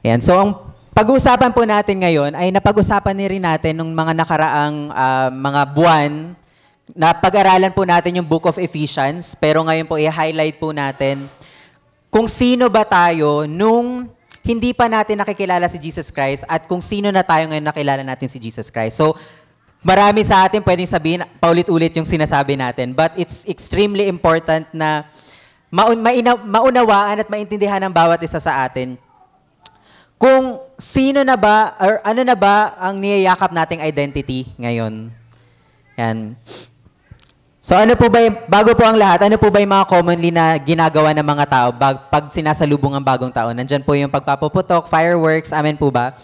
Ayan. So, ang pag-uusapan po natin ngayon ay napag-usapan na rin natin nung mga nakaraang mga buwan na pag-aralan po natin yung Book of Ephesians. Pero ngayon po, i-highlight po natin kung sino ba tayo nung hindi pa natin nakikilala si Jesus Christ at kung sino na tayo ngayon nakilala natin si Jesus Christ. So, marami sa atin pwedeng sabihin, paulit-ulit yung sinasabi natin. But it's extremely important na maunawaan at maintindihan ng bawat isa sa atin kung sino na ba or ano na ba ang niyayakap nating identity ngayon. Yan. So ano po ba, bago po ang lahat, ano po ba yung mga commonly na ginagawa ng mga tao pag sinasalubong ang bagong taon? Nandyan po yung pagpapuputok, fireworks, amen po ba?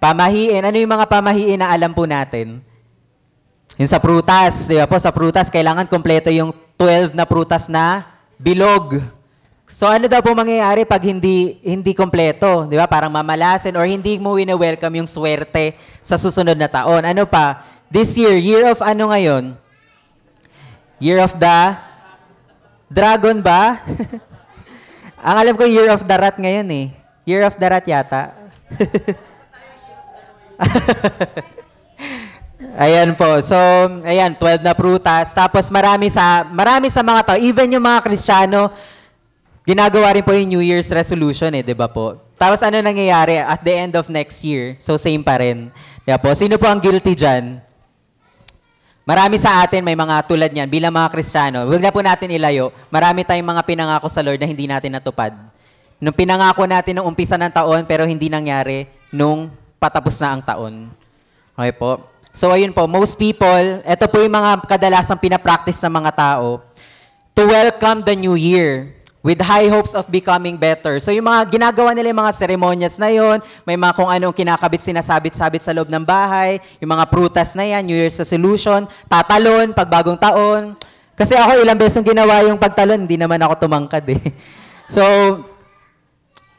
Pamahiin, ano yung mga pamahiin na alam po natin? Yung sa prutas, di ba po? Sa prutas, kailangan kompleto yung 12 na prutas na bilog. So ano daw po mangyayari pag hindi kompleto? Di ba? Parang mamalasin or hindi mo wina-welcome yung swerte sa susunod na taon. Ano pa? This year, year of ano ngayon? Year of the Dragon ba? Ang alam ko, Year of the Rat ngayon eh. Year of the Rat yata. Ayan po. So, ayan, 12 na prutas. Tapos marami sa mga tao, even yung mga Kristiyano, ginagawa rin po yung New Year's resolution eh, di ba po? Tapos ano nangyayari at the end of next year? So, same pa rin. Di ba po? Sino po ang guilty dyan? Marami sa atin, may mga tulad niyan, bilang mga Kristiyano. Huwag na po natin ilayo. Marami tayong mga pinangako sa Lord na hindi natin natupad. Nung pinangako natin nung umpisa ng taon, pero hindi nangyari nung patapos na ang taon. Okay po? So, ayun po, most people, ito po yung mga kadalasang pinapractice ng mga tao to welcome the new year with high hopes of becoming better. So, yung mga ginagawa nila yung mga ceremonies na yon, may mga kung anong kinakabit, sinasabit-sabit sa loob ng bahay, yung mga prutas na yan, New Year's resolution, tatalon, pag bagong taon. Kasi ako ilang beses ginawa yung pagtalon, hindi naman ako tumangkad eh. So,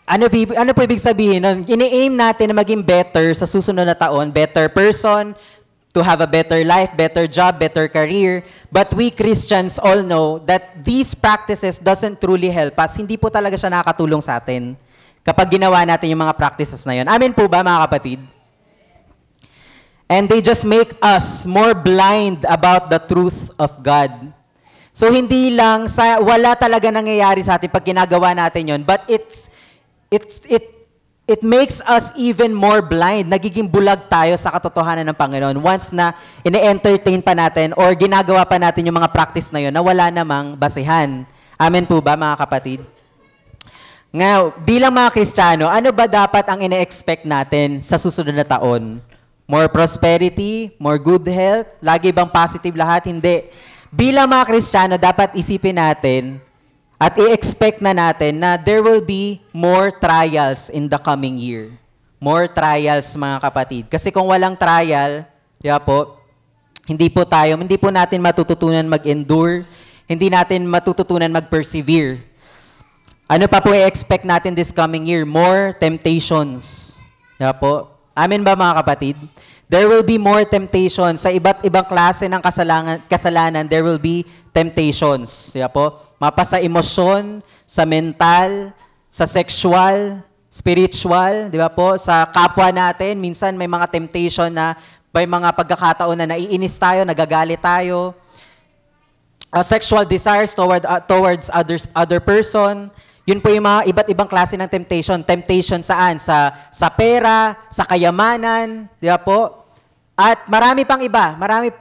ano po ibig sabihin nun? Ini-aim natin na maging better sa susunod na taon, better person, to have a better life, better job, better career. But we Christians all know that these practices doesn't truly help us. Hindi po talaga siya nakakatulong sa atin kapag ginawa natin yung mga practices na yun. Amen po ba, mga kapatid? And they just make us more blind about the truth of God. So hindi lang, wala talaga nangyayari sa atin pag ginagawa natin yun, but it makes us even more blind. Nagiging bulag tayo sa katotohanan ng Panginoon once na ine-entertain pa natin or ginagawa pa natin yung mga practice na yun na wala namang basihan. Amen po ba, mga kapatid? Ngayon, bilang mga Kristiyano, ano ba dapat ang ine-expect natin sa susunod na taon? More prosperity? More good health? Lagi bang positive lahat? Hindi. Bilang mga Kristiyano, dapat isipin natin at i-expect na natin na there will be more trials in the coming year. More trials, mga kapatid. Kasi kung walang trial, diba po, hindi po natin matututunan mag-endure, hindi natin matututunan mag-persevere. Ano pa po i-expect natin this coming year? More temptations. Diba po? Amen ba, mga kapatid? There will be more temptations. Sa iba't ibang klase ng kasalanan, there will be temptations. Diba po? Mapa sa emosyon, sa mental, sa sexual, spiritual, di ba po? Sa kapwa natin, minsan may mga temptation na may mga pagkakataon na naiinis tayo, nagagalit tayo. Sexual desires towards other person. Yun po yung mga iba't ibang klase ng temptation. Temptation saan? Sa pera, sa kayamanan, di ba po? At marami pang iba.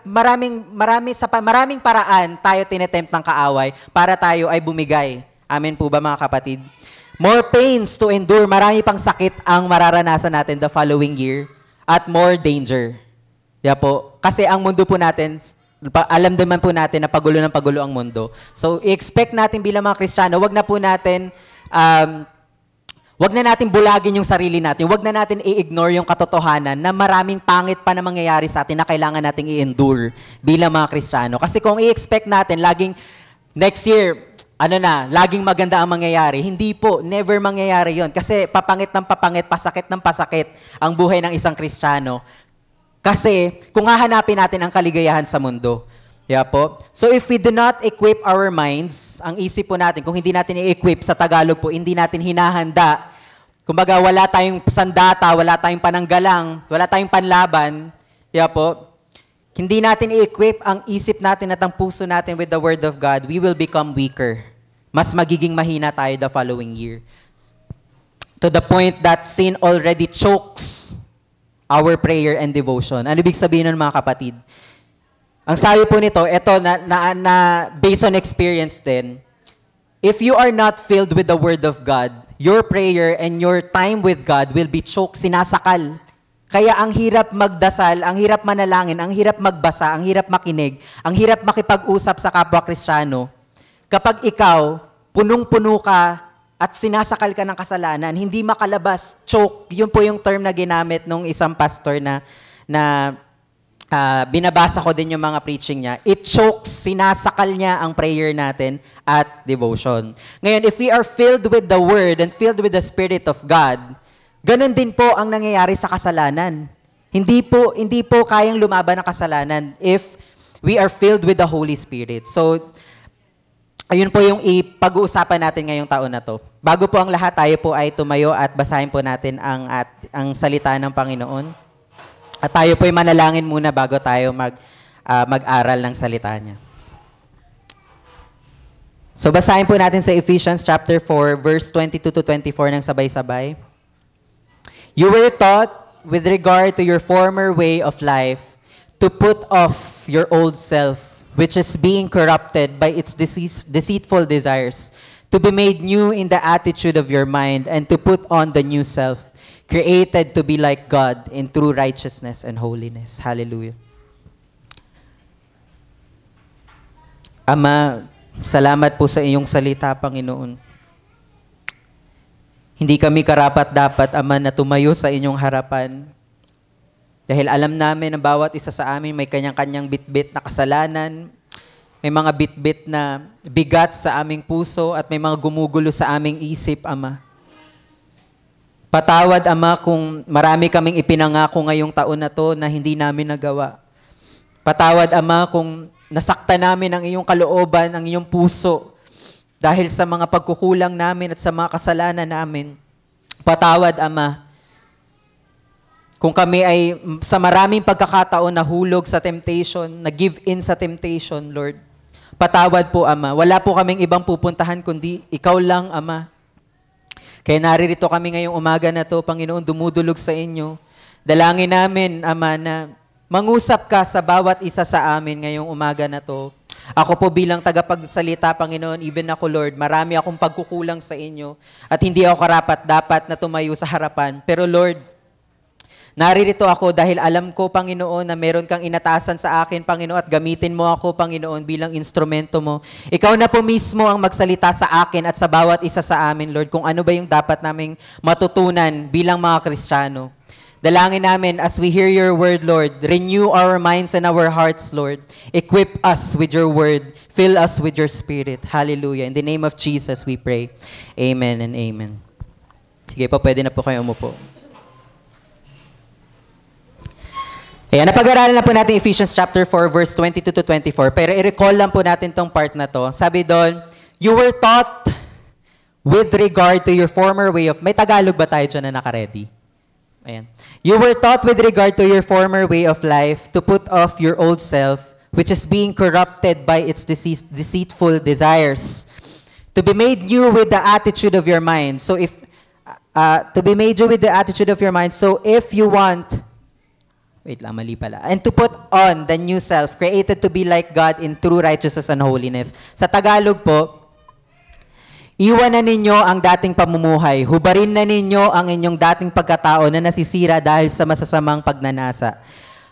Maraming paraan tayo tinetempt ng kaaway para tayo ay bumigay. Amen po ba, mga kapatid? More pains to endure. Marami pang sakit ang mararanasan natin the following year. At more danger. Di ba po? Kasi ang mundo po natin, alam naman po natin na pagulo ng pagulo ang mundo. So, i-expect natin bilang mga Kristiyano, wag na natin bulagin yung sarili natin. Wag na natin i-ignore yung katotohanan na maraming pangit pa na mangyayari sa atin na kailangan nating i-endure bilang mga Kristiyano. Kasi kung i-expect natin laging next year, laging maganda ang mangyayari. Hindi po, never mangyayari yon. Kasi papangit ng papangit, pasakit ng pasakit ang buhay ng isang Kristiyano. Kasi kung hahanapin natin ang kaligayahan sa mundo, yeah po. So if we do not equip our minds, ang isip po natin, kung hindi natin i-equip sa Tagalog po, hindi natin hinahanda Kumbaga, wala tayong sandata, wala tayong pananggalang, wala tayong panlaban. Diba po? Hindi natin i-equip ang isip natin at ang puso natin with the Word of God, we will become weaker. Mas magiging mahina tayo the following year. To the point that sin already chokes our prayer and devotion. Ano ibig sabihin nun, mga kapatid? Ang sabi po nito, ito na based on experience din, if you are not filled with the Word of God, your prayer and your time with God will be choked, sinasakal. Kaya ang hirap magdasal, ang hirap manalangin, ang hirap magbasa, ang hirap makinig, ang hirap makipag-usap sa kapwa Kristiyano. Kapag ikaw, punong-puno ka at sinasakal ka ng kasalanan, hindi makalabas, choke. Yun po yung term na ginamit nung isang pastor na binabasa ko din yung mga preaching niya. It chokes, sinasakal niya ang prayer natin at devotion. Ngayon, if we are filled with the Word and filled with the Spirit of God, ganun din po ang nangyayari sa kasalanan. Hindi po kayang lumaban ng kasalanan if we are filled with the Holy Spirit. So, ayun po yung ipag-uusapan natin ngayong taon na to. Bago po ang lahat, tayo po ay tumayo at basahin po natin ang salita ng Panginoon. At tayo po ay manalangin muna bago tayo mag-aral ng salita niya. So basahin po natin sa Ephesians chapter 4, verse 22 to 24 ng sabay-sabay. You were taught with regard to your former way of life to put off your old self, which is being corrupted by its deceitful desires, to be made new in the attitude of your mind, and to put on the new self, created to be like God in true righteousness and holiness. Hallelujah. Ama, salamat po sa iyong salita, Panginoon. Hindi kami karapat-dapat, Ama, na tumayo sa inyong harapan. Dahil alam namin na bawat isa sa amin may kanyang-kanyang bitbit na kasalanan, may mga bitbit na bigat sa aming puso at may mga gumugulo sa aming isip, Ama. Patawad, Ama, kung marami kaming ipinangako ngayong taon na to na hindi namin nagawa. Patawad, Ama, kung nasakta namin ang iyong kalooban, ang iyong puso dahil sa mga pagkukulang namin at sa mga kasalanan namin. Patawad, Ama, kung kami ay sa maraming pagkakataon nahulog sa temptation, nag-give in sa temptation, Lord. Patawad po, Ama. Wala po kaming ibang pupuntahan kundi ikaw lang, Ama. Kaya naririto kami ngayong umaga na to, Panginoon, dumudulog sa inyo. Dalangin namin, Ama, na mangusap ka sa bawat isa sa amin ngayong umaga na to. Ako po bilang tagapagsalita, Panginoon, even ako, Lord, marami akong pagkukulang sa inyo at hindi ako karapat-dapat na tumayo sa harapan. Pero Lord, naririto ako dahil alam ko, Panginoon, na meron kang inatasan sa akin, Panginoon, at gamitin mo ako, Panginoon, bilang instrumento mo. Ikaw na po mismo ang magsalita sa akin at sa bawat isa sa amin, Lord, kung ano ba yung dapat naming matutunan bilang mga Kristiyano. Dalangin namin as we hear your word, Lord, renew our minds and our hearts, Lord. Equip us with your word. Fill us with your spirit. Hallelujah. In the name of Jesus, we pray. Amen and amen. Sige po, pwede na po kayo umupo. Ayan, napag-aralan na po natin Ephesians chapter 4, verse 22 to 24. Pero i-recall lang po natin tong part na to. Sabi doon, you were taught with regard to your former way of... May Tagalog ba tayo dyan na naka-ready? Ayan. You were taught with regard to your former way of life to put off your old self, which is being corrupted by its deceitful desires, to be made new with the attitude of your mind. So if... to be made new with the attitude of your mind. So if you want... Wait lang, mali pala. And to put on the new self, created to be like God in true righteousness and holiness. Sa Tagalog po, iwan na ninyo ang dating pamumuhay. Hubarin na ninyo ang inyong dating pagkatao na nasisira dahil sa masasamang pagnanasa.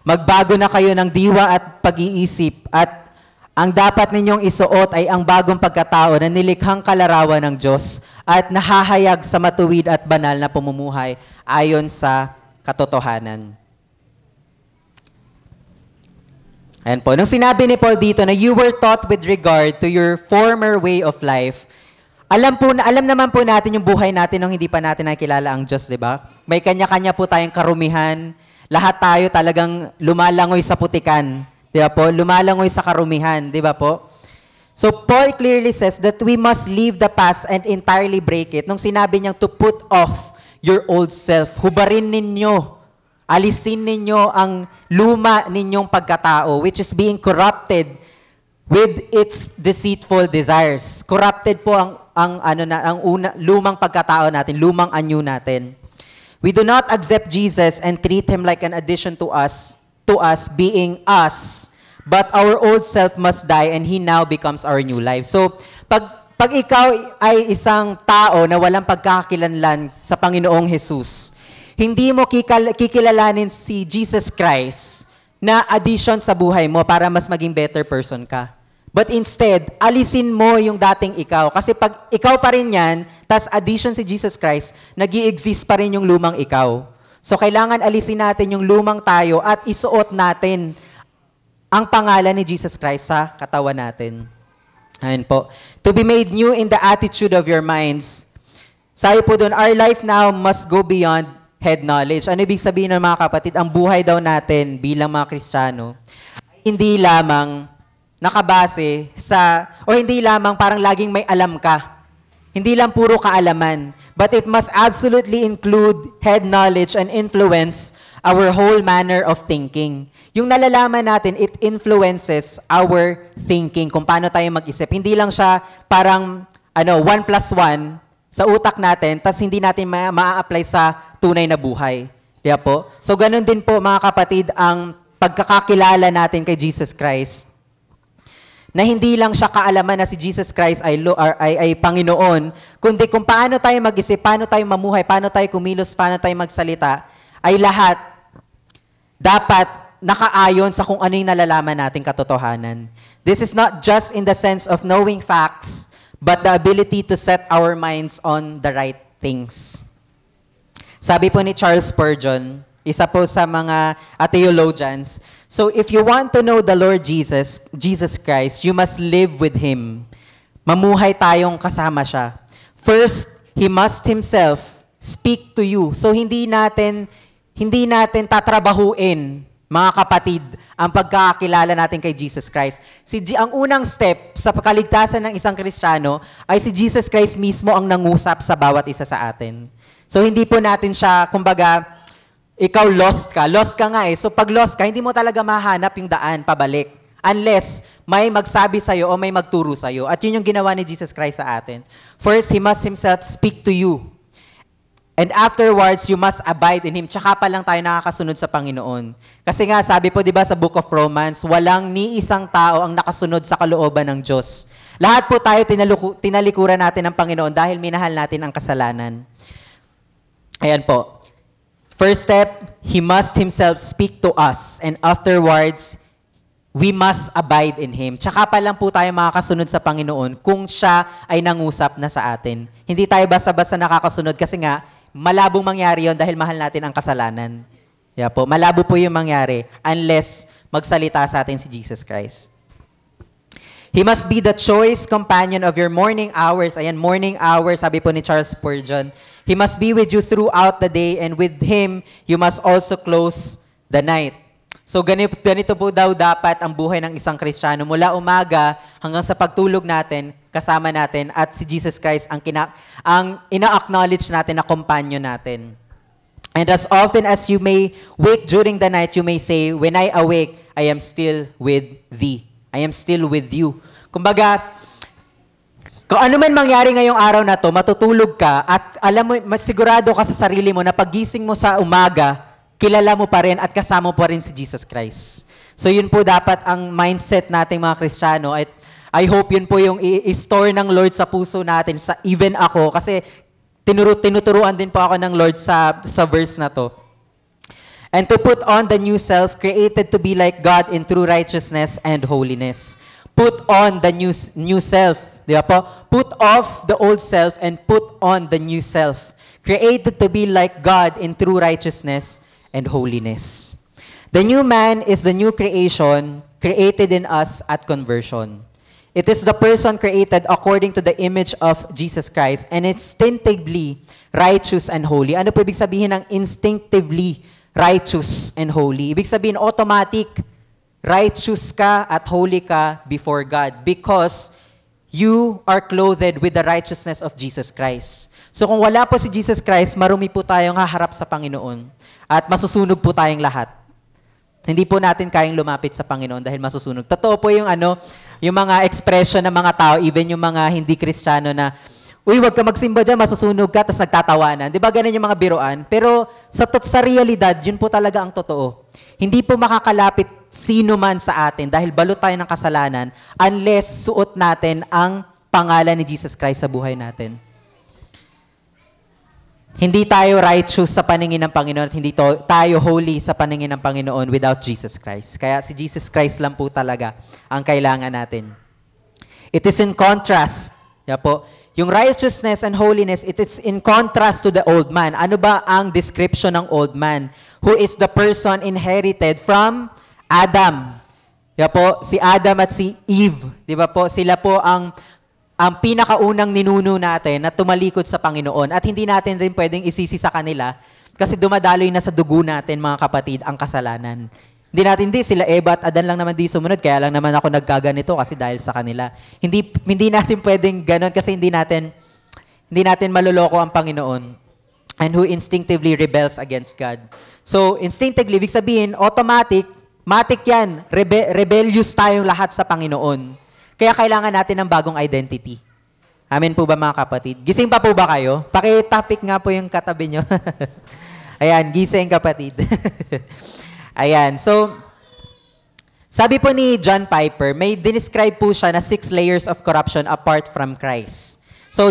Magbago na kayo ng diwa at pag-iisip at ang dapat ninyong isuot ay ang bagong pagkatao na nilikhang kalarawan ng Diyos at nahahayag sa matuwid at banal na pamumuhay ayon sa katotohanan. Ayan po. Nung sinabi ni Paul dito na you were taught with regard to your former way of life, alam naman po natin yung buhay natin nung hindi pa natin nakilala ang Diyos, di ba? May kanya-kanya po tayong karumihan. Lahat tayo talagang lumalangoy sa putikan. Di ba po? Lumalangoy sa karumihan. Di ba po? So Paul clearly says that we must leave the past and entirely break it. Nung sinabi niyang to put off your old self. Hubarin ninyo. Alisin ninyo ang luma ninyong pagkatao, which is being corrupted with its deceitful desires. Corrupted po lumang pagkatao natin, lumang anyo natin. We do not accept Jesus and treat Him like an addition to us being us, but our old self must die and He now becomes our new life. So, pag ikaw ay isang tao na walang pagkakakilanlan sa Panginoong Jesus, hindi mo kikilalanin si Jesus Christ na addition sa buhay mo para mas maging better person ka. But instead, alisin mo yung dating ikaw. Kasi pag ikaw pa rin yan, tas addition si Jesus Christ, nag-i-exist pa rin yung lumang ikaw. So kailangan alisin natin yung lumang tayo at isuot natin ang pangalan ni Jesus Christ sa katawan natin. Ayan po. To be made new in the attitude of your minds. Sabi po doon, our life now must go beyond head knowledge. Ano ibig sabihin ng mga kapatid? Ang buhay daw natin bilang mga Kristiyano, hindi lamang nakabase o hindi lamang parang laging may alam ka. Hindi lang puro kaalaman. But it must absolutely include head knowledge and influence our whole manner of thinking. Yung nalalaman natin, it influences our thinking, kung paano tayo mag-isip. Hindi lang siya parang 1+1 sa utak natin, tas hindi natin maa-apply sa tunay na buhay. Diba po? So ganun din po mga kapatid ang pagkakakilala natin kay Jesus Christ. Na hindi lang siya kaalaman na si Jesus Christ ay Panginoon, kundi kung paano tayo mag-isip, paano tayo mamuhay, paano tayo kumilos, paano tayo magsalita, ay lahat dapat nakaayon sa kung ano yung nalalaman nating katotohanan. This is not just in the sense of knowing facts, but the ability to set our minds on the right things. Sabi po ni Charles Spurgeon, isa po sa mga theologians, so if you want to know the Lord Jesus Christ, you must live with Him. Mamuhay tayong kasama siya. First, He must Himself speak to you. So hindi natin tatrabahuin, mga kapatid, ang pagkakakilala natin kay Jesus Christ. Ang unang step sa pagkaligtasan ng isang Kristiyano ay si Jesus Christ mismo ang nangusap sa bawat isa sa atin. So hindi po natin siya, kumbaga, ikaw lost ka nga eh. So pag lost ka, hindi mo talaga mahanap yung daan pabalik. Unless may magsabi sa'yo o may magturo sa'yo. At yun yung ginawa ni Jesus Christ sa atin. First, He must Himself speak to you. And afterwards, you must abide in Him. Tsaka pa lang tayo nakakasunod sa Panginoon. Kasi nga, sabi po, di ba sa Book of Romans, walang ni isang tao ang nakasunod sa kalooban ng Diyos. Lahat po tayo tinalikuran natin ng Panginoon dahil minahal natin ang kasalanan. Ayan po. First step, He must Himself speak to us. And afterwards, we must abide in Him. Tsaka pa lang po tayo makakasunod sa Panginoon kung siya ay nangusap na sa atin. Hindi tayo basta-basta nakakasunod kasi nga, malabong mangyari yon dahil mahal natin ang kasalanan. Yeah po, malabo po yung mangyari unless magsalita sa atin si Jesus Christ. He must be the choice companion of your morning hours. Ayan, morning hours, sabi po ni Charles Spurgeon. He must be with you throughout the day, and with Him, you must also close the night. So ganito po daw dapat ang buhay ng isang Kristiyano. Mula umaga hanggang sa pagtulog natin, kasama natin, at si Jesus Christ ang ina-acknowledge natin na companion natin. And as often as you may wake during the night, you may say, when I awake, I am still with Thee. I am still with you. Kumbaga, kung ano man mangyari ngayong araw na to, matutulog ka at alam mo, sigurado ka sa sarili mo na paggising mo sa umaga, kilala mo pa rin at kasama mo pa rin si Jesus Christ. So yun po dapat ang mindset nating mga Kristiyano. At I hope yun po yung i-store ng Lord sa puso natin, even ako, kasi tinuturuan din po ako ng Lord sa verse na to. And to put on the new self, created to be like God in true righteousness and holiness. Put on the new self. Di ba po? Put off the old self and put on the new self. Created to be like God in true righteousness and holiness. The new man is the new creation created in us at conversion. It is the person created according to the image of Jesus Christ and instinctively righteous and holy. Ano po ibig sabihin ng instinctively righteous and holy? Ibig sabihin, automatic, righteous ka at holy ka before God because you are clothed with the righteousness of Jesus Christ. So kung wala po si Jesus Christ, marumi po tayong haharap sa Panginoon at masusunog po tayong lahat. Hindi po natin kayang lumapit sa Panginoon dahil masusunog. Totoo po yung yung mga expression ng mga tao, even yung mga hindi Kristiyano na, uy, wag ka magsimba dyan, masusunog ka, tapos nagtatawanan. Di ba ganun yung mga biruan? Pero sa realidad, yun po talaga ang totoo. Hindi po makakalapit sino man sa atin dahil balot tayo ng kasalanan unless suot natin ang pangalan ni Jesus Christ sa buhay natin. Hindi tayo righteous sa paningin ng Panginoon at hindi tayo holy sa paningin ng Panginoon without Jesus Christ. Kaya si Jesus Christ lang po talaga ang kailangan natin. It is in contrast. Po, yung righteousness and holiness, it is in contrast to the old man. Ano ba ang description ng old man? Who is the person inherited from Adam. Po, si Adam at si Eve. Di ba po? Sila po ang pinakaunang ninuno natin na tumalikod sa Panginoon. At hindi natin rin pwedeng isisi sa kanila kasi dumadaloy na sa dugo natin, mga kapatid, ang kasalanan. Hindi sila Eva at Adan lang naman di sumunod, kaya lang naman ako nagkaganito kasi dahil sa kanila. Hindi natin pwedeng ganon kasi hindi natin maluloko ang Panginoon and who instinctively rebels against God. So, instinctively, ibig sabihin, matik yan, rebellious tayong lahat sa Panginoon. Kaya kailangan natin ng bagong identity. Amen po ba, mga kapatid? Gising pa po ba kayo? Paki-topic nga po yung katabi nyo. Ayan, gising kapatid. Ayan, so, sabi po ni John Piper, may dinescribe po siya na 6 layers of corruption apart from Christ. So,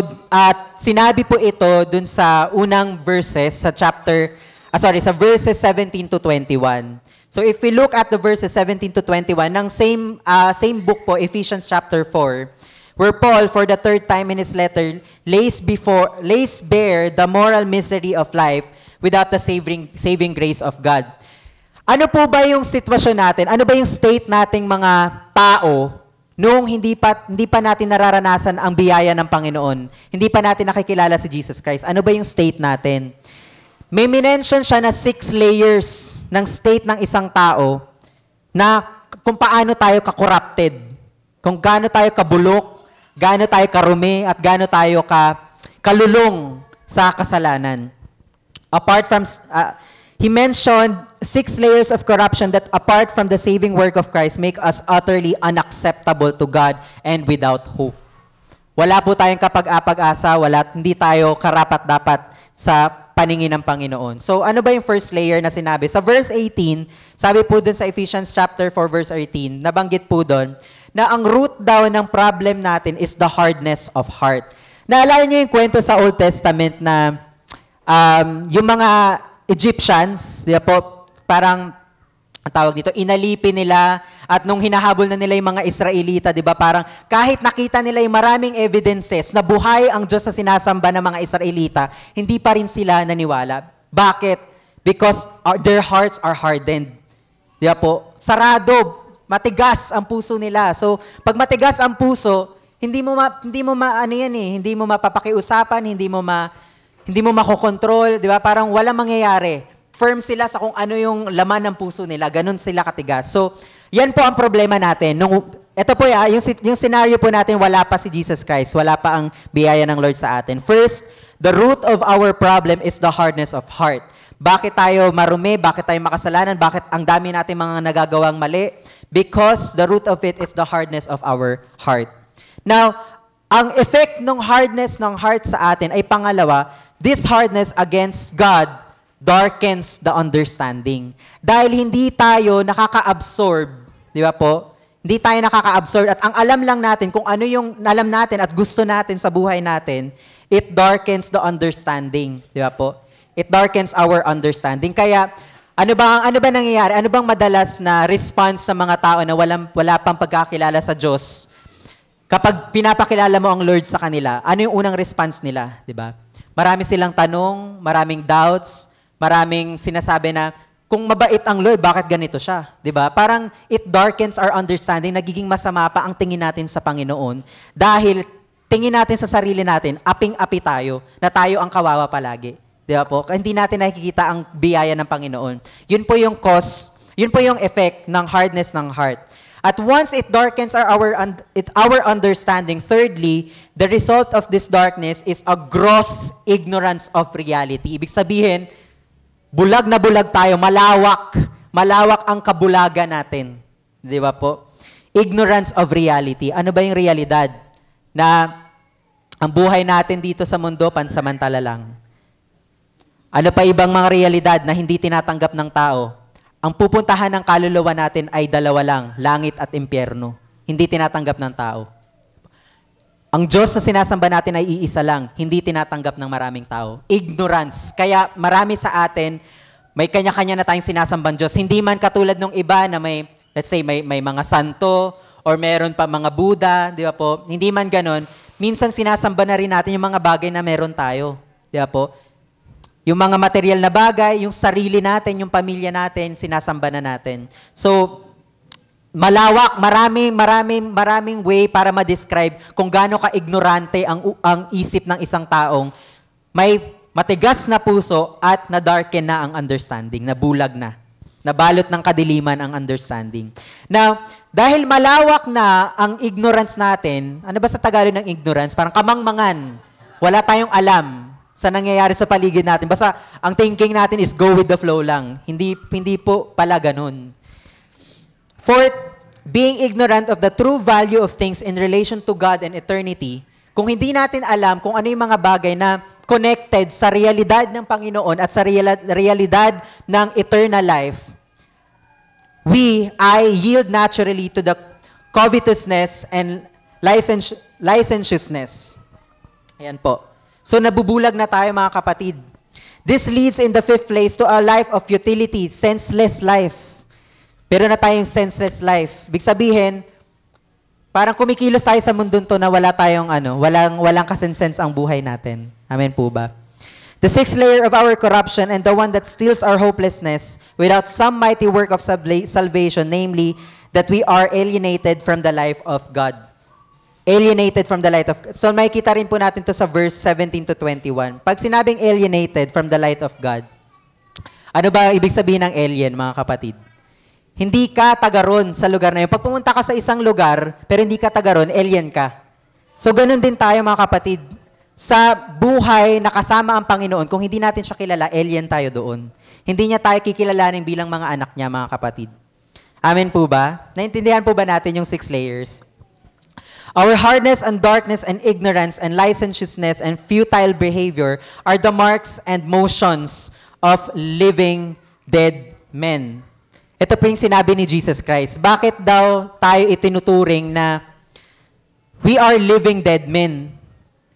sinabi po ito dun sa unang verses sa verses 17 to 21. So if we look at the verses 17 to 21 ng same book po, Ephesians chapter 4, where Paul, for the third time in his letter, lays bare the moral misery of life without the saving grace of God. Ano po ba yung sitwasyon natin? Ano ba yung state nating mga tao noong hindi pa natin nararanasan ang biyaya ng Panginoon? Hindi pa natin nakikilala si Jesus Christ. Ano ba yung state natin? May minention siya na 6 layers ng state ng isang tao na kung paano tayo ka-corrupted, kung gaano tayo kabulok, gaano tayo karumi, at gaano tayo kalulong sa kasalanan. He mentioned 6 layers of corruption that apart from the saving work of Christ make us utterly unacceptable to God and without hope. Wala po tayong kapag-apag-asa, hindi tayo karapat-dapat sa paningin ng Panginoon. So, ano ba yung first layer na sinabi? Sa verse 18, sabi po dun sa Ephesians chapter 4, verse 18, nabanggit po dun, na ang root daw ng problem natin is the hardness of heart. Naalala niyo yung kwento sa Old Testament na yung mga Egyptians, parang ang tawag nito, inalipin nila at nung hinahabol na nila yung mga Israelita, di ba, parang kahit nakita nila yung maraming evidences na buhay ang Diyos na sinasamba ng mga Israelita, hindi pa rin sila naniwala. Bakit? Because their hearts are hardened. Di ba po? Sarado, matigas ang puso nila. So, pag matigas ang puso, hindi mo mapapakiusapan, hindi mo makokontrol, di ba? Parang walang mangyayari. Firm sila sa kung ano yung laman ng puso nila. Ganun sila katigas. So, yan po ang problema natin. Ito po, yung scenario po natin, wala pa si Jesus Christ. Wala pa ang biyaya ng Lord sa atin. First, the root of our problem is the hardness of heart. Bakit tayo marumi? Bakit tayo makasalanan? Bakit ang dami natin mga nagagawang mali? Because the root of it is the hardness of our heart. Now, ang effect ng hardness ng heart sa atin ay pangalawa, this hardness against God darkens the understanding. Dahil hindi tayo nakaka-absorb, di ba po? Hindi tayo nakaka-absorb at ang alam lang natin, kung ano yung alam natin at gusto natin sa buhay natin, it darkens the understanding, di ba po? It darkens our understanding. Kaya, ano ba nangyayari? Ano bang madalas na response sa mga tao na wala pang pagkakilala sa Diyos? Kapag pinapakilala mo ang Lord sa kanila, ano yung unang response nila, di ba? Marami silang tanong, maraming doubts, maraming sinasabi na, kung mabait ang Lord, bakit ganito siya? 'Di ba? Parang it darkens our understanding, nagiging masama pa ang tingin natin sa Panginoon dahil tingin natin sa sarili natin, aping-api tayo, na tayo ang kawawa palagi. 'Di ba po? Hindi natin nakikita ang biyaya ng Panginoon. Yun po yung cause, yun po yung effect ng hardness ng heart. At once it darkens our understanding, thirdly, the result of this darkness is a gross ignorance of reality. Ibig sabihin, bulag na bulag tayo, malawak ang kabulagan natin. Di ba po? Ignorance of reality. Ano ba yung realidad? Na ang buhay natin dito sa mundo, pansamantala lang. Ano pa ibang mga realidad na hindi tinatanggap ng tao? Ang pupuntahan ng kaluluwa natin ay dalawa lang, langit at impyerno. Hindi tinatanggap ng tao. Ang Diyos na sinasamba natin ay iisa lang, hindi tinatanggap ng maraming tao. Ignorance. Kaya marami sa atin, may kanya-kanya na tayong sinasambang Diyos. Hindi man katulad ng iba na may, let's say, may mga santo or meron pa mga Buddha, di ba po? Hindi man ganon. Minsan sinasamba na rin natin yung mga bagay na meron tayo. Di ba po? Yung mga material na bagay, yung sarili natin, yung pamilya natin, sinasamba na natin. So, malawak, maraming way para ma-describe kung gaano ka-ignorante ang isip ng isang taong may matigas na puso at na-darken na ang understanding, nabulag na. Nabalot ng kadiliman ang understanding. Now, dahil malawak na ang ignorance natin, ano ba sa Tagalog ng ignorance? Parang kamangmangan. Wala tayong alam sa nangyayari sa paligid natin. Basta ang thinking natin is go with the flow lang. Hindi po pala ganun. Fourth, being ignorant of the true value of things in relation to God and eternity, kung hindi natin alam kung ano yung mga bagay na connected sa realidad ng Panginoon at sa realidad ng eternal life, I yield naturally to the covetousness and licentiousness. Ayan po. So nabubulag na tayo mga kapatid. This leads in the fifth place to a life of utility, senseless life. Pero na tayong senseless life. Ibig sabihin, parang kumikilos tayo sa mundo to na wala tayong walang kasensense ang buhay natin. Amen po ba? The sixth layer of our corruption and the one that steals our hopelessness without some mighty work of salvation, namely, that we are alienated from the life of God. Alienated from the light of God. So makikita rin po natin to sa verse 17 to 21. Pag sinabing alienated from the light of God, ano ba ibig sabihin ng alien, mga kapatid? Hindi ka taga ron sa lugar na yun. Pag pumunta ka sa isang lugar, pero hindi ka taga ron, alien ka. So ganun din tayo, mga kapatid. Sa buhay na kasama ang Panginoon, kung hindi natin siya kilala, alien tayo doon. Hindi niya tayo kikilalanin bilang mga anak niya, mga kapatid. Amen po ba? Naintindihan po ba natin yung 6 layers? Our hardness and darkness and ignorance and licentiousness and futile behavior are the marks and motions of living dead men. Ito po yung sinabi ni Jesus Christ. Bakit daw tayo itinuturing na we are living dead men?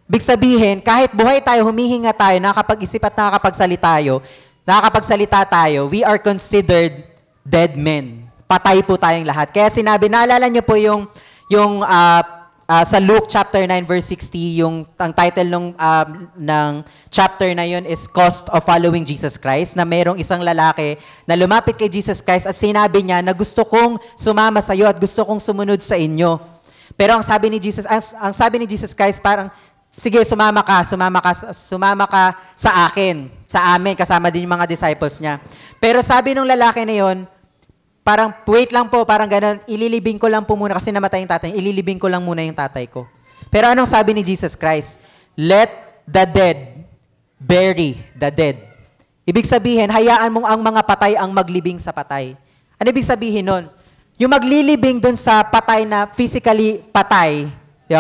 Ibig sabihin, kahit buhay tayo, humihinga tayo, nakakapag-isip at nakakapagsalita tayo, we are considered dead men. Patay po tayong lahat. Kaya sinabi, naalala niyo po yung sa Luke chapter 9 verse 60, ang title ng chapter na yun is Cost of Following Jesus Christ, na mayroong isang lalaki na lumapit kay Jesus Christ at sinabi niya na gusto kong sumama sa iyo at gusto kong sumunod sa inyo. Pero ang sabi ni Jesus Christ parang, sige, sumama ka sa akin, sa amin, kasama din yung mga disciples niya. Pero sabi ng lalaki na yun, parang, wait lang po, parang gano'n, ililibing ko lang po muna, kasi namatay yung tatay, ililibing ko lang muna yung tatay ko. Pero anong sabi ni Jesus Christ? Let the dead bury the dead. Ibig sabihin, hayaan mong ang mga patay ang maglibing sa patay. Ano ibig sabihin nun? Yung maglilibing dun sa patay na physically patay,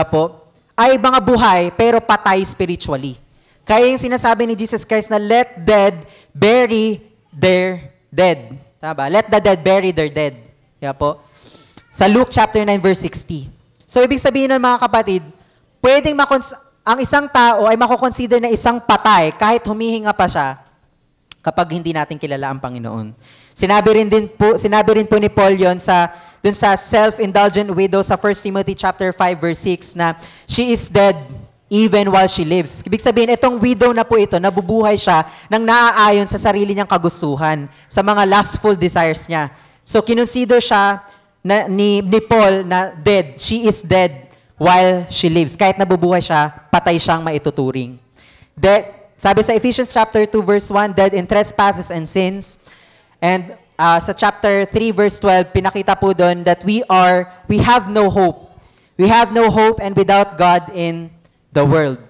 po, ay mga buhay, pero patay spiritually. Kaya yung sinasabi ni Jesus Christ na let dead bury their dead. Tama? Let the dead bury their dead. Po. Sa Luke chapter 9 verse 60. So ibig sabihin ng mga kapatid, pwedeng ang isang tao ay makoconsider na isang patay kahit humihinga pa siya kapag hindi natin kilala ang Panginoon. Sinabi rin po ni Paul yon dun sa self-indulgent widow sa 1 Timothy chapter 5 verse 6 na she is dead even while she lives. Ibig sabihin, itong widow na po ito, nabubuhay siya nang naaayon sa sarili niyang kagustuhan, sa mga lustful desires niya. So, kinonsider siya ni Paul na dead. She is dead while she lives. Kahit nabubuhay siya, patay siyang maituturing. Sabi sa Ephesians chapter 2 verse 1, dead in trespasses and sins, and sa chapter 3 verse 12, pinakita po doon that we have no hope. We have no hope and without God in the world.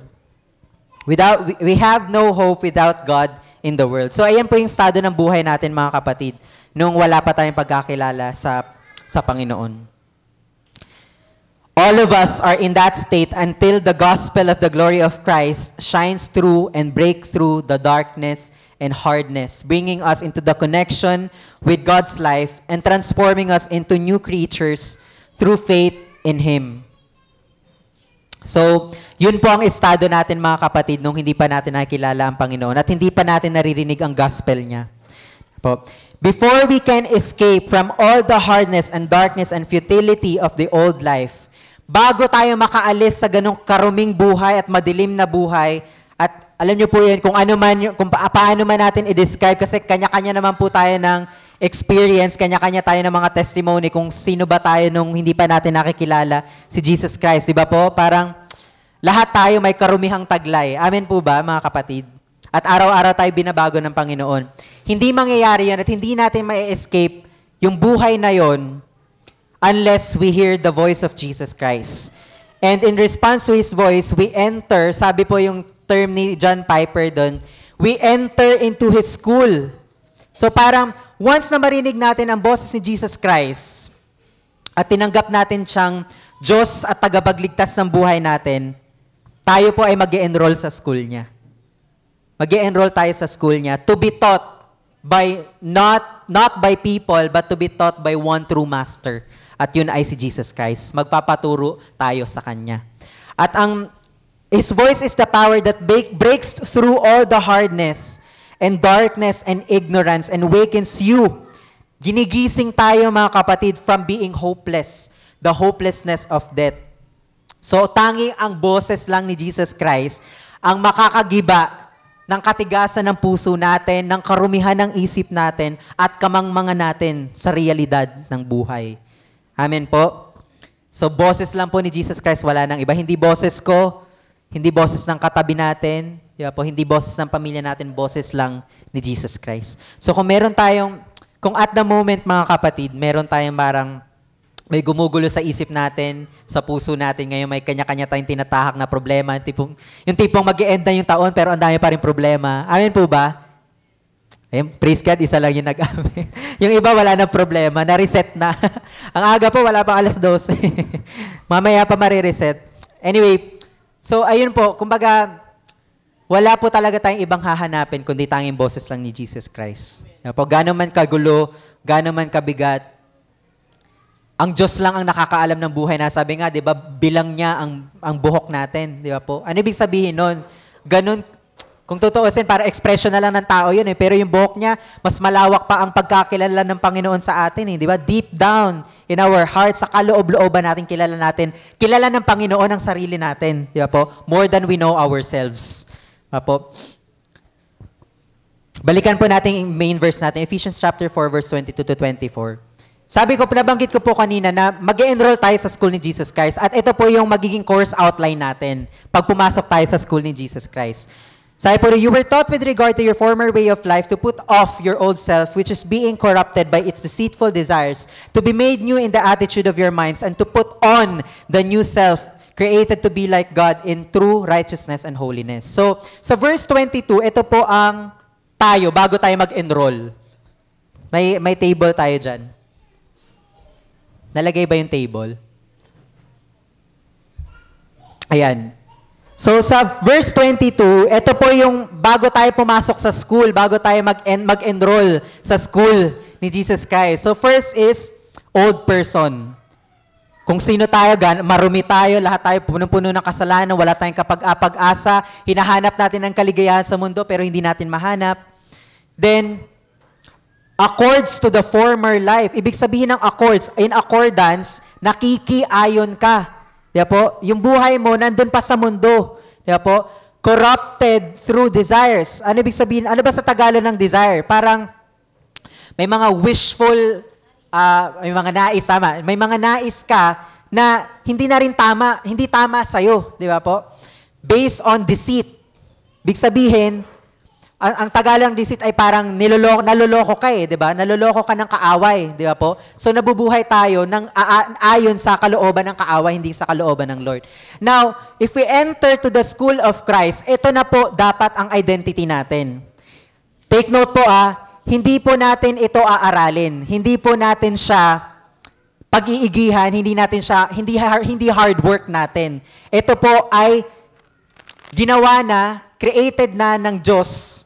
We have no hope without God in the world. So ayan po yung estado ng buhay natin mga kapatid nung wala pa tayong pagkakilala sa Panginoon. All of us are in that state until the gospel of the glory of Christ shines through and break through the darkness and hardness, bringing us into the connection with God's life and transforming us into new creatures through faith in Him. So, yun po ang estado natin mga kapatid nung hindi pa natin nakikilala ang Panginoon at hindi pa natin naririnig ang gospel niya. Po. Before we can escape from all the hardness and darkness and futility of the old life, bago tayo makaalis sa ganong karuming buhay at madilim na buhay, at alam niyo po yun, kung paano man natin i-describe, kasi kanya-kanya naman po tayo ng experience, kanya-kanya tayo ng mga testimony kung sino ba tayo nung hindi pa natin nakikilala si Jesus Christ. Di ba po? Parang lahat tayo may karumihang taglay. Amen po ba, mga kapatid? At araw-araw tayo binabago ng Panginoon. Hindi mangyayari yan at hindi natin ma-escape yung buhay na yon unless we hear the voice of Jesus Christ. And in response to His voice, we enter, sabi po yung term ni John Piper doon, we enter into His school. So parang, once na marinig natin ang boses ni Jesus Christ, at tinanggap natin siyang Diyos at tagapagligtas ng buhay natin, tayo po ay mag-e-enroll sa school niya. Mag-e-enroll tayo sa school niya to be taught by, not by people, but to be taught by one true master. At yun ay si Jesus Christ. Magpapaturo tayo sa Kanya. At His voice is the power that breaks through all the hardness and darkness and ignorance and wakens you. Ginigising tayo mga kapatid from being hopeless, the hopelessness of death. So tanging ang boses lang ni Jesus Christ ang makakagiba ng katigasan ng puso natin, ng karumihan ng isip natin, at kamangmangan natin sa realidad ng buhay. Amen po? So, boses lang po ni Jesus Christ, wala nang iba. Hindi boses ko, hindi boses ng katabi natin, diba po? Hindi boses ng pamilya natin, boses lang ni Jesus Christ. So, kung at the moment, mga kapatid, meron tayong parang may gumugulo sa isip natin, sa puso natin, ngayon may kanya-kanya tayong tinatahak na problema, yung tipong mag-e-end na yung taon, pero ang dami pa rin problema. Amen po ba? Ayun, praise God, isa lang yung nag-amen. Yung iba, wala na problema, na-reset na. Ang aga po, wala pang 12:00. Mamaya pa marireset. Anyway, so ayun po, kumbaga, wala po talaga tayong ibang hahanapin kundi tanging boses lang ni Jesus Christ. Po, gano'n man kagulo, gano'n man kabigat, ang Diyos lang ang nakakaalam ng buhay na. Sabi nga, di ba, bilang niya ang buhok natin. Di ba po? Ano ibig sabihin nun? Ganun, kung tutuusin, para expression na lang ng tao yun. Pero yung buhok niya, mas malawak pa ang pagkakilala ng Panginoon sa atin. Di ba? Deep down in our hearts, sa kaloob-looban natin, kilala ng Panginoon ang sarili natin. Di ba po? More than we know ourselves. Di ba po? Balikan po natin yung main verse natin, Ephesians chapter 4, verse 22 to 24. Sabi ko, nabanggit ko po kanina na mag-e-enroll tayo sa school ni Jesus Christ at ito po yung magiging course outline natin pag pumasok tayo sa school ni Jesus Christ. Sabi po, you were taught with regard to your former way of life to put off your old self which is being corrupted by its deceitful desires, to be made new in the attitude of your minds, and to put on the new self created to be like God in true righteousness and holiness. So, sa verse 22, ito po ang tayo bago tayo mag-enroll. May table tayo dyan. Nalagay ba yung table? Ayan. So sa verse 22, ito po yung bago tayo pumasok sa school, bago tayo mag-enroll sa school ni Jesus Christ. So first is old person. Kung sino tayo, marumi tayo, lahat tayo punong-puno ng kasalanan, wala tayong kapag-asa, hinahanap natin ang kaligayahan sa mundo pero hindi natin mahanap. Then, accords to the former life. Ibig sabihin ng accords, in accordance, nakikiayon ka. Diba po? Yung buhay mo, nandun pa sa mundo. Diba po? Corrupted through desires. Ano ibig sabihin? Ano ba sa Tagalog ng desire? Parang may mga wishful, may mga nais, tama. May mga nais ka na hindi na rin tama, hindi tama sa'yo. Diba po? Based on deceit. Ibig sabihin, ang Tagalang deceit ay parang naloloko ka eh, 'di ba? Naloloko ka ng kaaway, 'di ba po? So nabubuhay tayo ng ayon sa kalooban ng kaaway, hindi sa kalooban ng Lord. Now, if we enter to the school of Christ, ito na po dapat ang identity natin. Take note po hindi po natin ito aaralin. Hindi po natin siya pag-iigihan, hindi hard work natin. Ito po ay ginawa na, created na ng Diyos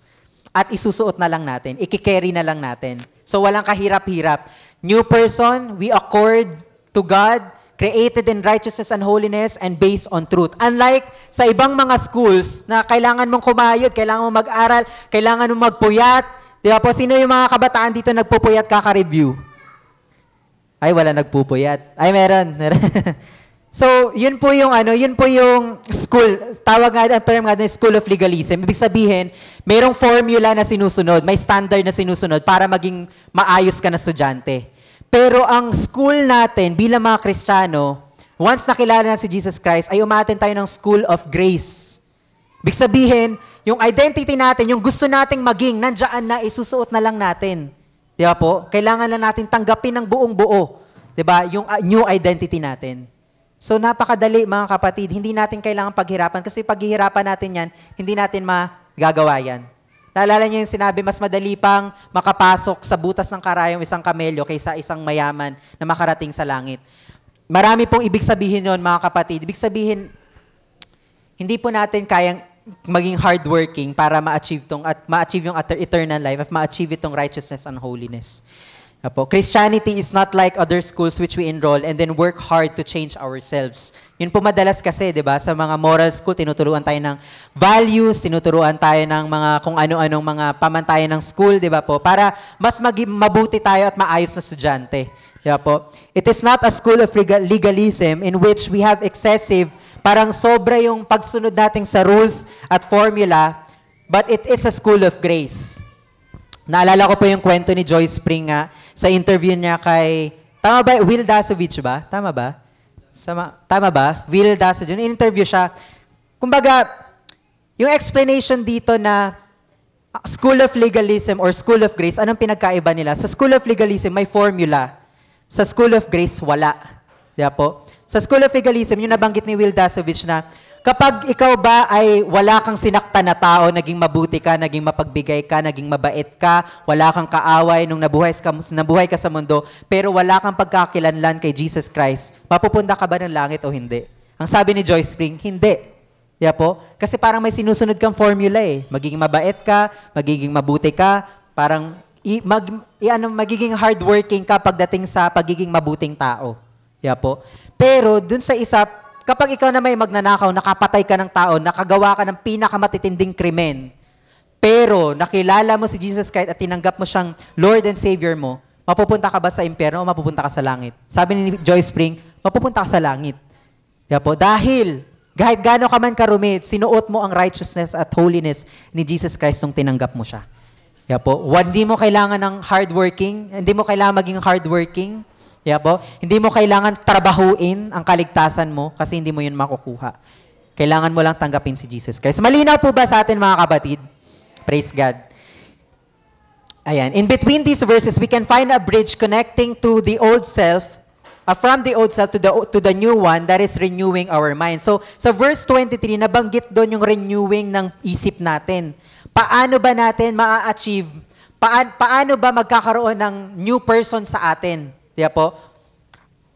at isusuot na lang natin, ikikerry na lang natin. So walang kahirap-hirap. New person, we accord to God, created in righteousness and holiness and based on truth. Unlike sa ibang mga schools na kailangan mong kumayod, kailangan mong mag-aral, kailangan mong magpuyat. Di ba po, sino yung mga kabataan dito nagpupuyat kaka-review? Ay, wala nagpupuyat. Ay, meron. So, yun po yung school, ang term nga na school of legalism. Ibig sabihin, mayroong formula na sinusunod, may standard na sinusunod para maging maayos ka na estudyante. Pero ang school natin, bilang mga Kristiyano, once nakilala na si Jesus Christ, ay umaten tayo ng school of grace. Ibig sabihin, yung identity natin, yung gusto nating maging, nandiyan na, isusuot na lang natin. Di ba po? Kailangan lang natin tanggapin ng buong buo. Di ba? Yung new identity natin. So napakadali mga kapatid, hindi natin kailangan paghirapan kasi paghihirapan natin yan, hindi natin magagawa yan. Naalala niyo yung sinabi, mas madali pang makapasok sa butas ng karayong isang kamelyo kaysa isang mayaman na makarating sa langit. Marami pong ibig sabihin yon mga kapatid. Ibig sabihin, hindi po natin kayang maging hardworking para ma-achieve yung eternal life at ma-achieve itong righteousness and holiness. Christianity is not like other schools which we enroll and then work hard to change ourselves. Yun po madalas kasi, di ba, sa mga moral school, tinuturuan tayo ng values, tinuturuan tayo ng mga kung ano-anong mga pamantayan ng school, di ba po, para mas mabuti tayo at maayos na estudyante. Di ba po? It is not a school of legalism in which we have excessive, parang sobra yung pagsunod natin sa rules at formula, but it is a school of grace. Naalala ko po yung kwento ni Joyce Spring sa interview niya kay, tama ba, Will Dasovich ba? Tama ba? Tama ba? Will Dasovich. In-interview siya. Kumbaga, yung explanation dito na school of legalism or school of grace, anong pinagkaiba nila? Sa school of legalism, may formula. Sa school of grace, wala. Diba po? Sa school of legalism, yung nabanggit ni Will Dasovich na, kapag ikaw ba ay wala kang sinaktan na tao, naging mabuti ka, naging mapagbigay ka, naging mabait ka, wala kang kaaway nung nabuhay ka sa mundo, pero wala kang pagkakilanlan kay Jesus Christ, mapupunta ka ba ng langit o hindi? Ang sabi ni Joyce Spring, hindi. Yeah po? Kasi parang may sinusunod kang formula eh. Magiging mabait ka, magiging mabuti ka, parang magiging hardworking ka pagdating sa pagiging mabuting tao. Yeah po? Pero dun sa isa, kapag ikaw na may magnanakaw, nakapatay ka ng tao, nakagawa ka ng pinakamatitinding krimen, pero nakilala mo si Jesus Christ at tinanggap mo siyang Lord and Savior mo, mapupunta ka ba sa impyerno o mapupunta ka sa langit? Sabi ni Joyce Spring, mapupunta ka sa langit. Kaya po, dahil kahit gaano ka man karumi, sinuot mo ang righteousness at holiness ni Jesus Christ nung tinanggap mo siya. Kaya po, hindi mo kailangan ng hardworking, hindi mo kailangan maging hardworking. Yeah po? Hindi mo kailangan trabahuin ang kaligtasan mo kasi hindi mo yun makukuha. Kailangan mo lang tanggapin si Jesus Christ. Malinaw po ba sa atin mga kapatid? Praise God. Ayan. In between these verses, we can find a bridge connecting to the old self, from the old self to the new one that is renewing our mind. So, sa verse 23, nabanggit doon yung renewing ng isip natin. Paano ba natin ma-achieve? Paano ba magkakaroon ng new person sa atin? Di ba po?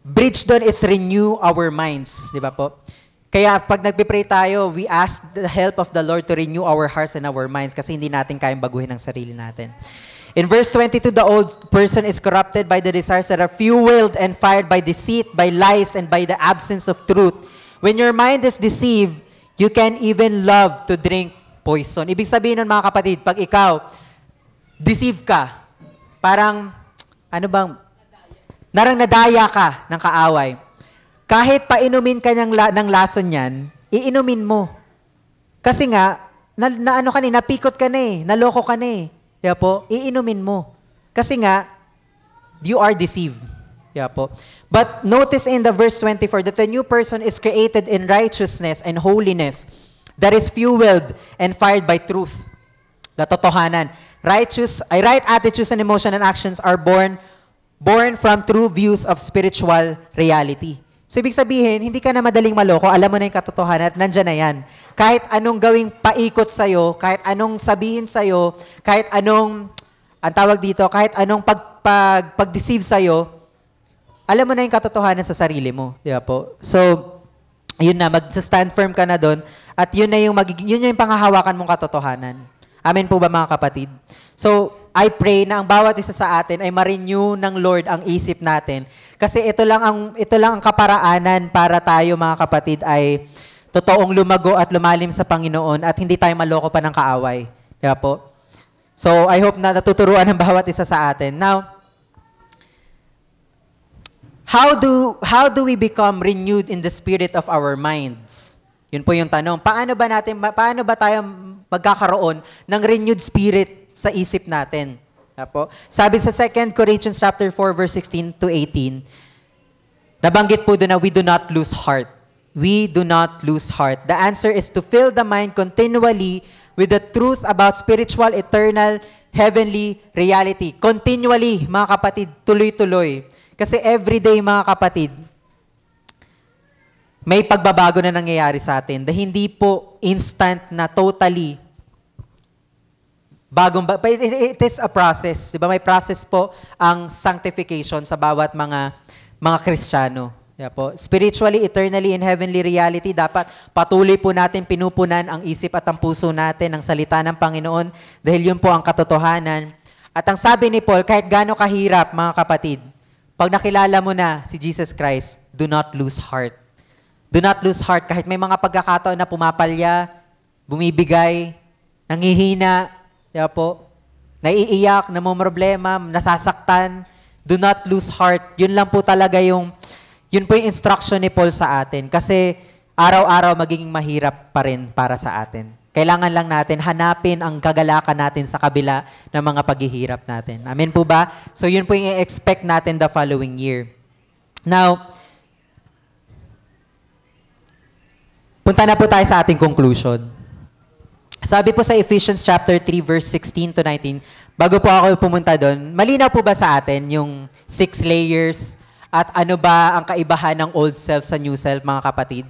Bridge doon is renew our minds. Di ba po? Kaya pag nagpipray tayo, we ask the help of the Lord to renew our hearts and our minds kasi hindi natin kayang baguhin ang sarili natin. In verse 22, the old person is corrupted by the desires that are fueled and fired by deceit, by lies, and by the absence of truth. When your mind is deceived, you can even love to drink poison. Ibig sabihin nun mga kapatid, pag ikaw, deceive ka, parang, nadaya ka ng kaaway. Kahit painumin ka ng lason yan, iinumin mo. Kasi nga, napikot ka na eh, naloko ka na eh. Kaya po, iinumin mo. Kasi nga, you are deceived. Kaya po. But notice in the verse 24 that the new person is created in righteousness and holiness that is fueled and fired by truth. Katotohanan. Right attitudes and emotion and actions are born from true views of spiritual reality. So, ibig sabihin, hindi ka na madaling maloko, alam mo na yung katotohanan at nandyan na yan. Kahit anong gawing paikot sa'yo, kahit anong sabihin sa'yo, kahit anong, ang tawag dito, kahit anong pag-deceive sa'yo, alam mo na yung katotohanan sa sarili mo. Di ba po? So, yun na, mag-stand firm ka na doon at yun na yung panghahawakan mong katotohanan. Amen po ba mga kapatid? So, I pray na ang bawat isa sa atin ay ma-renew ng Lord ang isip natin. Kasi ito lang ang kaparaanan para tayo mga kapatid ay totoong lumago at lumalim sa Panginoon at hindi tayo maloko pa ng kaaway. Diba po? So, I hope na natuturuan ng bawat isa sa atin. Now, how do we become renewed in the spirit of our minds? Yun po yung tanong. Paano ba tayo magkakaroon ng renewed spirit sa isip natin? Apo. Sabi sa 2 Corinthians chapter 4 verse 16 to 18, nabanggit po doon na we do not lose heart. We do not lose heart. The answer is to fill the mind continually with the truth about spiritual, eternal, heavenly reality. Continually, mga kapatid, tuloy-tuloy. Kasi everyday, mga kapatid, may pagbabago na nangyayari sa atin. Dahil hindi po instant na totally it is a process. Diba? May process po ang sanctification sa bawat mga Kristiyano. Diba po? Spiritually, eternally, and heavenly reality, dapat patuloy po natin pinupunan ang isip at ang puso natin ng salita ng Panginoon dahil yun po ang katotohanan. At ang sabi ni Paul, kahit gaano kahirap, mga kapatid, pag nakilala mo na si Jesus Christ, do not lose heart. Do not lose heart kahit may mga pagkakataon na pumapalya, bumibigay, nanghihina, diba po? Naiiyak, namumroblema, nasasaktan. Do not lose heart. Yun lang po talaga yun po yung instruction ni Paul sa atin. Kasi araw-araw magiging mahirap pa rin para sa atin. Kailangan lang natin hanapin ang kagalakan natin sa kabila ng mga paghihirap natin. Amen po ba? So yun po yung i-expect natin the following year. Now, punta na po tayo sa ating conclusion. Sabi po sa Ephesians chapter 3 verse 16 to 19, bago po ako pumunta doon, malinaw po ba sa atin yung 6 layers at ano ba ang kaibahan ng old self sa new self, mga kapatid?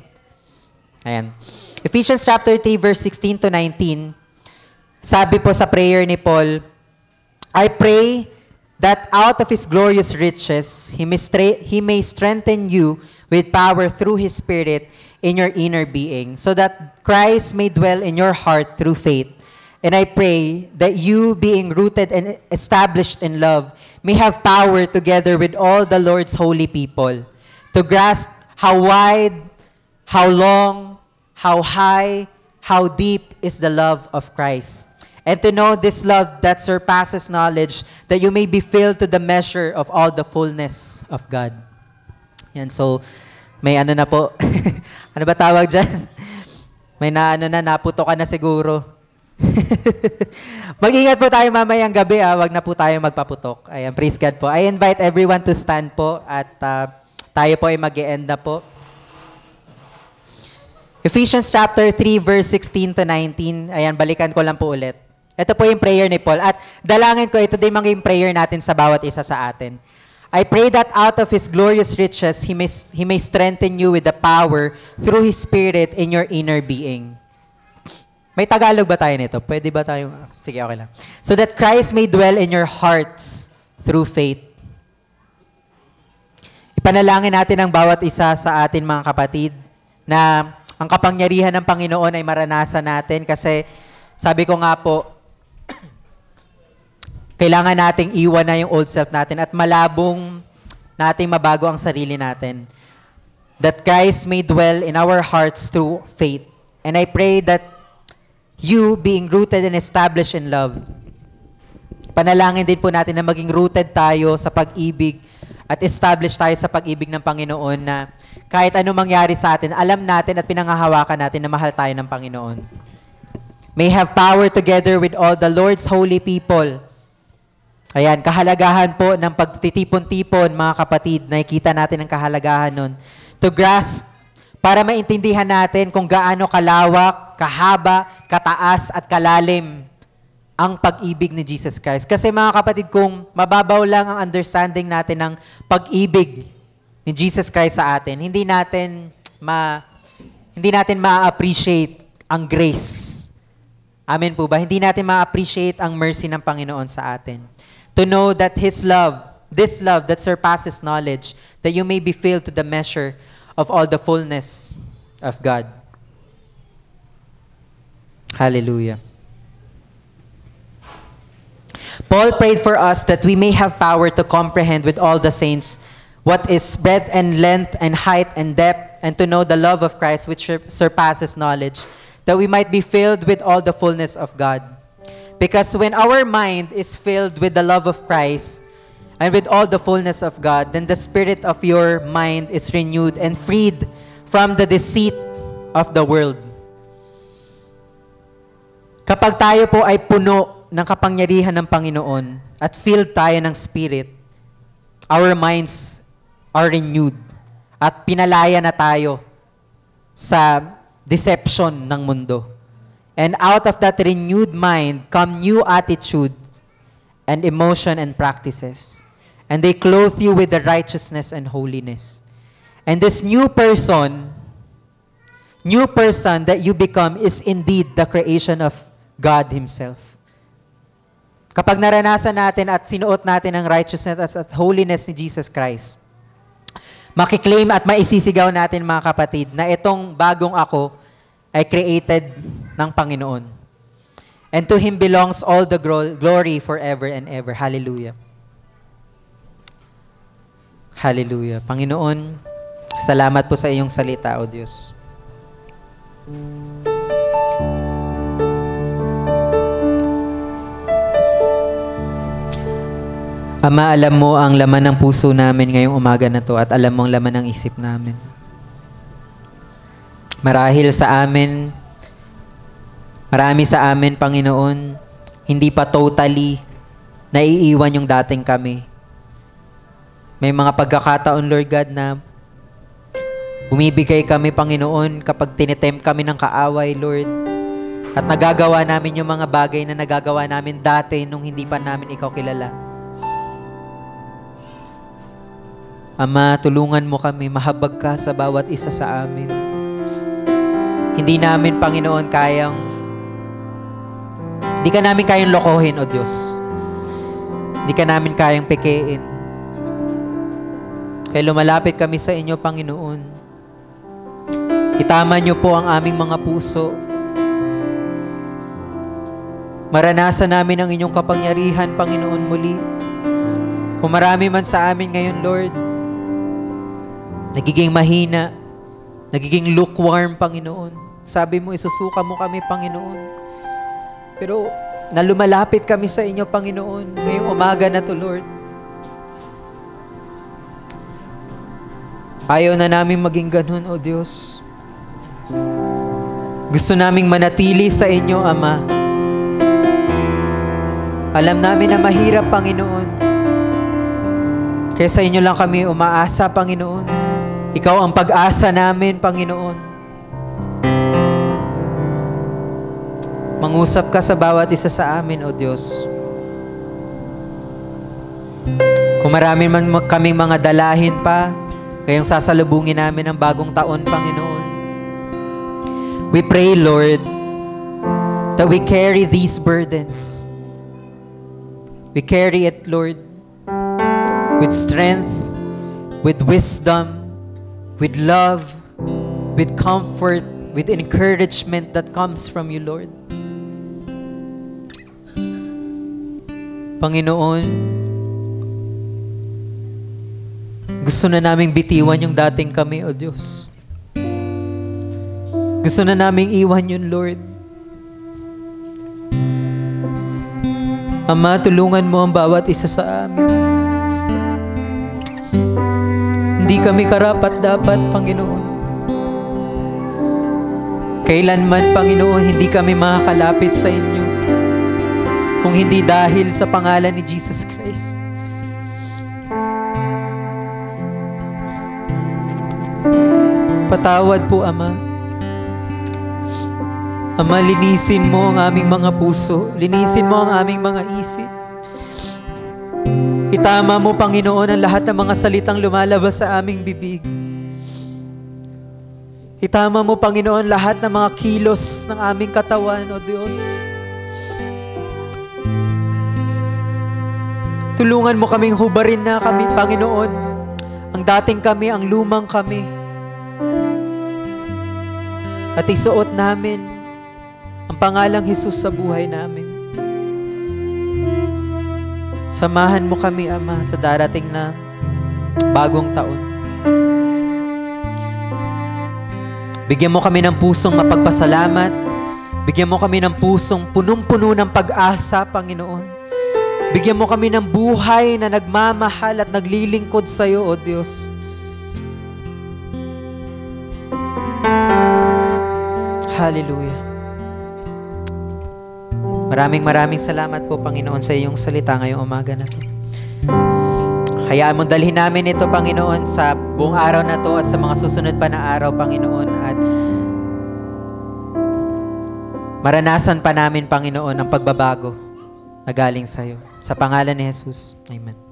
Ayan. Ephesians chapter 3 verse 16 to 19, sabi po sa prayer ni Paul, I pray that out of His glorious riches, He may strengthen you with power through His Spirit in your inner being, so that Christ may dwell in your heart through faith. And I pray that you, being rooted and established in love, may have power together with all the Lord's holy people to grasp how wide, how long, how high, how deep is the love of Christ. And to know this love that surpasses knowledge, that you may be filled to the measure of all the fullness of God. Yan, so, may ano na po. Ano ba tawag dyan? May naputo ka na siguro. Mag-ingat po tayo mamayang gabi, wag na po tayo magpaputok. Ayan, praise God po. I invite everyone to stand po at tayo po ay mag-e-end na po. Ephesians chapter 3 verse 16 to 19. Ayan, balikan ko lang po ulit. Ito po yung prayer ni Paul. At dalangin ko, ito din maging prayer natin sa bawat isa sa atin. I pray that out of His glorious riches, He may strengthen you with the power through His Spirit in your inner being. May Tagalog ba tayo nito? Pwede ba tayong... Sige, okay lang. So that Christ may dwell in your hearts through faith. Ipanalangin natin ang bawat isa sa atin, mga kapatid, na ang kapangyarihan ng Panginoon ay maranasan natin kasi sabi ko nga po, kailangan nating iwan na yung old self natin at malabong nating mabago ang sarili natin. That Christ may dwell in our hearts through faith. And I pray that you, being rooted and established in love, panalangin din po natin na maging rooted tayo sa pag-ibig at established tayo sa pag-ibig ng Panginoon na kahit ano mangyari sa atin, alam natin at pinangahawakan natin na mahal tayo ng Panginoon. May have power together with all the Lord's holy people. Ayan, kahalagahan po ng pagtitipon-tipon, mga kapatid, nakikita natin ang kahalagahan nun. To grasp, para maintindihan natin kung gaano kalawak, kahaba, kataas, at kalalim ang pag-ibig ni Jesus Christ. Kasi mga kapatid, kung mababaw lang ang understanding natin ng pag-ibig ni Jesus Christ sa atin, hindi natin ma-appreciate ang grace. Amen po ba? Hindi natin ma-appreciate ang mercy ng Panginoon sa atin. To know that His love, this love that surpasses knowledge, that you may be filled to the measure of all the fullness of God. Hallelujah. Paul prayed for us that we may have power to comprehend with all the saints what is breadth and length and height and depth, and to know the love of Christ which surpasses knowledge, that we might be filled with all the fullness of God. Because when our mind is filled with the love of Christ and with all the fullness of God, then the spirit of your mind is renewed and freed from the deceit of the world. Kapag tayo po ay puno ng kapangyarihan ng Panginoon at filled tayo ng Spirit, our minds are renewed at pinalaya na tayo sa deception ng mundo. And out of that renewed mind come new attitude and emotion and practices. And they clothe you with the righteousness and holiness. And this new person that you become is indeed the creation of God Himself. Kapag naranasan natin at sinuot natin ang righteousness at holiness ni Jesus Christ, makiklaim at maisisigaw natin mga kapatid na itong bagong ako ay created ng Panginoon. And to Him belongs all the glory forever and ever. Hallelujah. Hallelujah. Panginoon, salamat po sa iyong salita, O Diyos. Ama, alam mo ang laman ng puso namin ngayong umaga na to at alam mo ang laman ng isip namin. Marahil sa amin, marami sa amin, Panginoon, hindi pa totally naiiwan yung dating kami. May mga pagkakataon, Lord God, na bumibigay kami, Panginoon, kapag tinitempt kami ng kaaway, Lord, at nagagawa namin yung mga bagay na nagagawa namin dati nung hindi pa namin ikaw kilala. Ama, tulungan mo kami, mahabag ka sa bawat isa sa amin. Hindi namin, Panginoon, hindi ka namin kayang lokohin, O Diyos. Hindi ka namin kayang pekein. Kaya lumalapit kami sa inyo, Panginoon. Itama niyo po ang aming mga puso. Maranasan namin ang inyong kapangyarihan, Panginoon, muli. Kung marami man sa amin ngayon, Lord, nagiging mahina, nagiging lukewarm, Panginoon. Sabi mo, isusuka mo kami, Panginoon. Pero, nalumalapit kami sa inyo, Panginoon, ngayong umaga na to, Lord. Ayaw na namin maging ganun, O Diyos. Gusto naming manatili sa inyo, Ama. Alam namin na mahirap, Panginoon. Kaya sa inyo lang kami umaasa, Panginoon. Ikaw ang pag-asa namin, Panginoon. Mangusap ka sa bawat isa sa amin, O Diyos. Kung marami man kaming mga dalahin pa, ngayong sasalubungin namin ang bagong taon, Panginoon. We pray, Lord, that we carry these burdens. We carry it, Lord, with strength, with wisdom, with love, with comfort, with encouragement that comes from you, Lord. Panginoon, gusto na naming bitiwan yung dating kami, O Diyos. Gusto na naming iwan yun, Lord. Ama, tulungan mo ang bawat isa sa amin. Hindi kami karapat-dapat, Panginoon. Kailanman, Panginoon, hindi kami makakalapit sa inyo kung hindi dahil sa pangalan ni Jesus Christ. Patawad po, Ama. Ama, linisin mo ang aming mga puso. Linisin mo ang aming mga isip. Itama mo, Panginoon, ang lahat ng mga salitang lumalabas sa aming bibig. Itama mo, Panginoon, lahat ng mga kilos ng aming katawan, O Diyos. Tulungan mo kaming hubarin na kami, Panginoon. Ang dating kami, ang lumang kami. At isuot namin ang pangalang Jesus sa buhay namin. Samahan mo kami, Ama, sa darating na bagong taon. Bigyan mo kami ng pusong mapagpasalamat. Bigyan mo kami ng pusong punong-puno ng pag-asa, Panginoon. Bigyan mo kami ng buhay na nagmamahal at naglilingkod sa iyo, O Diyos. Hallelujah. Maraming salamat po, Panginoon, sa iyong salita ngayong umaga na ito. Hayaan mo dalhin namin ito, Panginoon, sa buong araw na ito at sa mga susunod pa na araw, Panginoon. At maranasan pa namin, Panginoon, ang pagbabago na galing sa iyo. Sa pangalan ni Jesus. Amen.